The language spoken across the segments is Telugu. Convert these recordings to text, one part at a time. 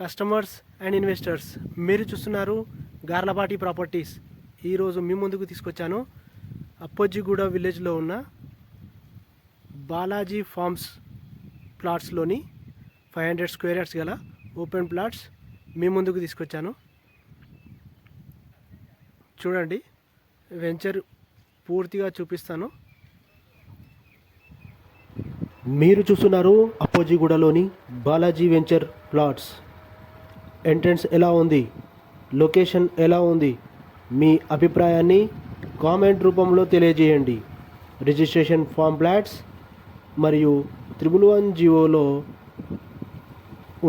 కస్టమర్స్ అండ్ ఇన్వెస్టర్స్, మీరు చూస్తున్నారు గార్లపాటి ప్రాపర్టీస్. ఈరోజు మీ ముందుకు తీసుకొచ్చాను అప్పొజ్జిగూడ విలేజ్లో ఉన్న బాలాజీ ఫార్మ్స్ ప్లాట్స్లోని 500 స్క్వేర్ యార్డ్స్ గల ఓపెన్ ప్లాట్స్ మీ ముందుకు తీసుకొచ్చాను. చూడండి, వెంచర్ పూర్తిగా చూపిస్తాను. మీరు చూస్తున్నారు అప్పొజ్జిగూడలోని బాలాజీ వెంచర్ ప్లాట్స్. ఎంట్రన్స్ ఎలా ఉంది, లొకేషన్ ఎలా ఉంది, మీ అభిప్రాయాన్ని కామెంట్ రూపంలో తెలియజేయండి. రిజిస్ట్రేషన్ ఫామ్ ప్లాట్స్ మరియు 111 జీవోలో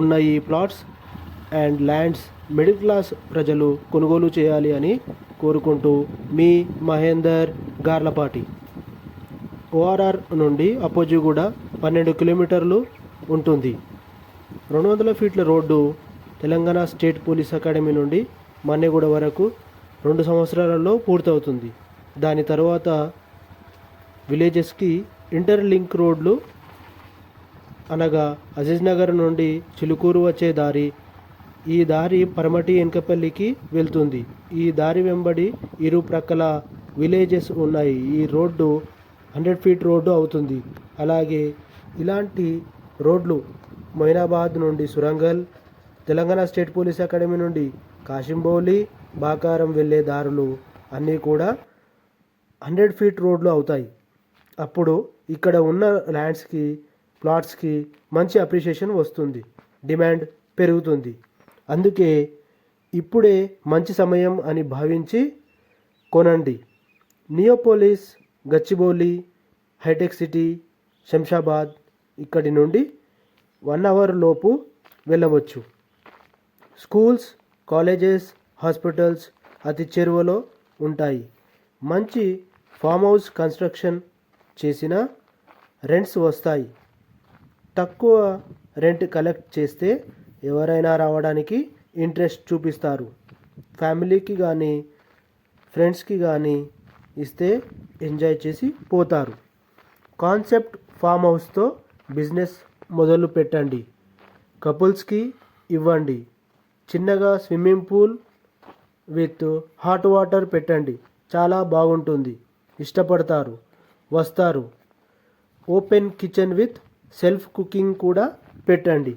ఉన్న ఈ plots and lands middle class ప్రజలు కొనుగోలు చేయాలి అని కోరుకుంటూ మీ మహేందర్ గార్లపాటి. ఓఆర్ఆర్ నుండి అప్పొజ్జిగూడ 12 కిలోమీటర్లు ఉంటుంది. 200 ఫీట్ల road Telangana state police academy నుండి మన్నెగూడ వరకు 2 సంవత్సరాలలో పూర్తవుతుంది. దాని తర్వాత విలేజెస్కి ఇంటర్లింక్ రోడ్లు అనగా అజీజ్ నగర్ నుండి చిలుకూరు వచ్చే దారి, ఈ దారి పరమటి ఎన్కపల్లికి వెళ్తుంది. ఈ దారి వెంబడి ఇరు ప్రక్కల విలేజెస్ ఉన్నాయి. ఈ రోడ్డు 100 ఫీట్ రోడ్డు అవుతుంది. అలాగే ఇలాంటి రోడ్లు మొయినాబాద్ నుండి Surangal, Telangana state police academy నుండి కాశింబౌలి, బాకారం వెళ్ళే దారులు అన్నీ కూడా 100 ఫీట్ రోడ్లు అవుతాయి. అప్పుడు ఇక్కడ ఉన్న ల్యాండ్స్కి, ప్లాట్స్కి మంచి అప్రిషియేషన్ వస్తుంది, డిమాండ్ పెరుగుతుంది. అందుకే ఇప్పుడే మంచి సమయం అని భావించి కొనండి. నియోపోలిస్, గచ్చిబౌలి, హైటెక్ సిటీ, శంషాబాద్ ఇక్కడి నుండి 1 అవర్ లోపు వెళ్ళవచ్చు. స్కూల్స్, కాలేజెస్, హాస్పిటల్స్ అతి చేరువలో ఉంటాయి. మంచి ఫామ్ హౌస్ కన్స్ట్రక్షన్ చేసిన రెంట్స్ వస్తాయి. తక్కువ రెంట్ కలెక్ట్ చేస్తే ఎవరైనా రావడానికి ఇంట్రెస్ట్ చూపిస్తారు. ఫ్యామిలీకి కానీ ఫ్రెండ్స్కి కానీ ఇస్తే ఎంజాయ్ చేసి పోతారు. కాన్సెప్ట్ ఫామ్ హౌస్తో బిజినెస్ మొదలు పెట్టండి. కపుల్స్కి ఇవ్వండి. చిన్నగా swimming pool with hot water పెట్టండి, చాలా బాగుంటుంది, ఇష్టపడతారు, వస్తారు. Open kitchen with self cooking కూడా పెట్టండి.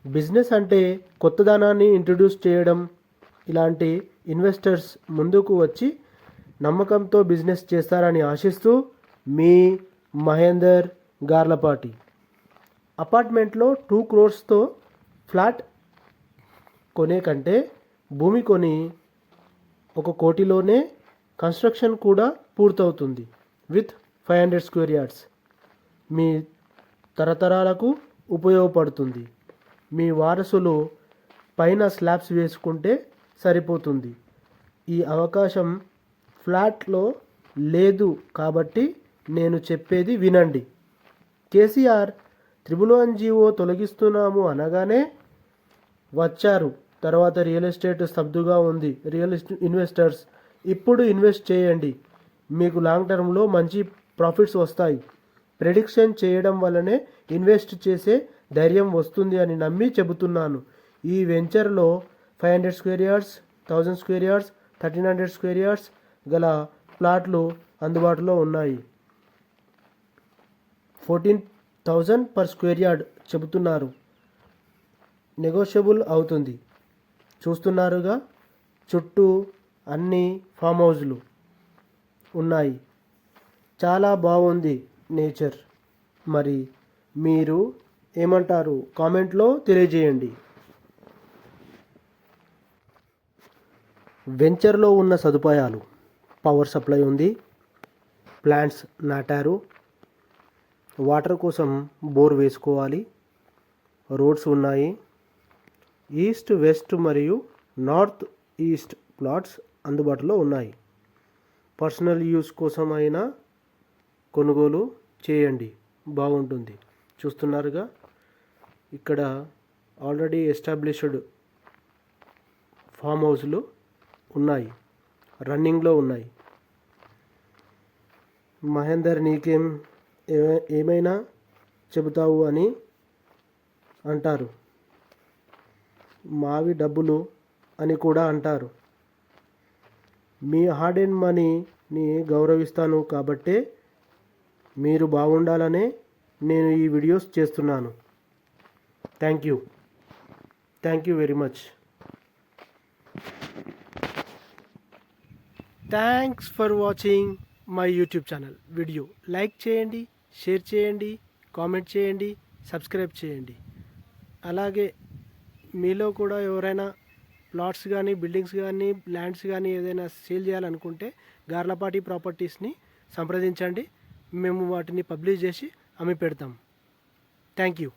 బిజినెస్ అంటే కొత్తదనాన్ని ఇంట్రడ్యూస్ చేయడం. ఇలాంటి ఇన్వెస్టర్స్ ముందుకు వచ్చి నమ్మకంతో బిజినెస్ చేస్తారని ఆశిస్తూ మీ మహేందర్ గార్లపాటి. అపార్ట్మెంట్లో 2 crores ఫ్లాట్ కొనే కంటే భూమి కొని 1 కోటిలోనే కన్స్ట్రక్షన్ కూడా పూర్తవుతుంది విత్ 500 స్క్వేర్ యార్డ్స్. మీ తరతరాలకు ఉపయోగపడుతుంది. మీ వారసులు పైన స్లాబ్స్ వేసుకుంటే సరిపోతుంది. ఈ అవకాశం ఫ్లాట్లో లేదు కాబట్టి నేను చెప్పేది వినండి. కేసీఆర్ 111 జీవో తొలగిస్తున్నాము అనగానే వచ్చారు. తర్వాత రియల్ ఎస్టేట్ స్తబ్దుగా ఉంది. ఇన్వెస్టర్స్ ఇప్పుడు ఇన్వెస్ట్ చేయండి, మీకు లాంగ్ టర్మ్లో మంచి ప్రాఫిట్స్ వస్తాయి. ప్రెడిక్షన్ చేయడం వల్లనే ఇన్వెస్ట్ చేసే ధైర్యం వస్తుంది అని నమ్మి చెబుతున్నాను. ఈ వెంచర్లో 500 square yards, 1000 square yards, 1300 square yards గల ప్లాట్లు అందుబాటులో ఉన్నాయి. 14,000 పర్ స్క్వేర్ యార్డ్ చెబుతున్నారు. నెగోషియబుల్ అవుతుంది. చూస్తున్నారుగా, చుట్టూ అన్ని ఫామ్ హౌస్లు ఉన్నాయి. చాలా బాగుంది నేచర్. మరి మీరు ఏమంటారు కామెంట్లో తెలియజేయండి. వెంచర్లో ఉన్న సదుపాయాలు: పవర్ సప్లై ఉంది, ప్లాంట్స్ నాటారు, వాటర్ కోసం బోర్ వేసుకోవాలి, రోడ్స్ ఉన్నాయి, ఈస్ట్, వెస్ట్ మరియు నార్త్ ఈస్ట్ ప్లాట్స్ అందుబాటులో ఉన్నాయి. పర్సనల్ యూస్ కోసం అయినా కొనుగోలు చేయండి, బాగుంటుంది. చూస్తున్నారుగా, ఇక్కడ ఆల్రెడీ ఎస్టాబ్లిష్డ్ ఫామ్ హౌస్లు ఉన్నాయి, రన్నింగ్లో ఉన్నాయి. మహేందర్ నీకేం ఏమైనా చెబుతావు అని అంటారు. మావి డబ్బులు అని కూడా అంటారు. మీ హార్డ్ అండ్ మనీని గౌరవిస్తాను కాబట్టే మీరు బాగుండాలనే నేను ఈ వీడియోస్ చేస్తున్నాను. Thank you very much. Thanks for watching my YouTube channel. Video like చేయండి, షేర్ చేయండి, కామెంట్ చేయండి, సబ్స్క్రైబ్ చేయండి. అలాగే మీలో కూడా ఎవరైనా ప్లాట్స్ కానీ, బిల్డింగ్స్ కానీ, ల్యాండ్స్ కానీ ఏదైనా సేల్ చేయాలనుకుంటే గార్లపాటి ప్రాపర్టీస్ని సంప్రదించండి. మేము వాటిని పబ్లిష్ చేసి అమ్మి పెడతాం. Thank you.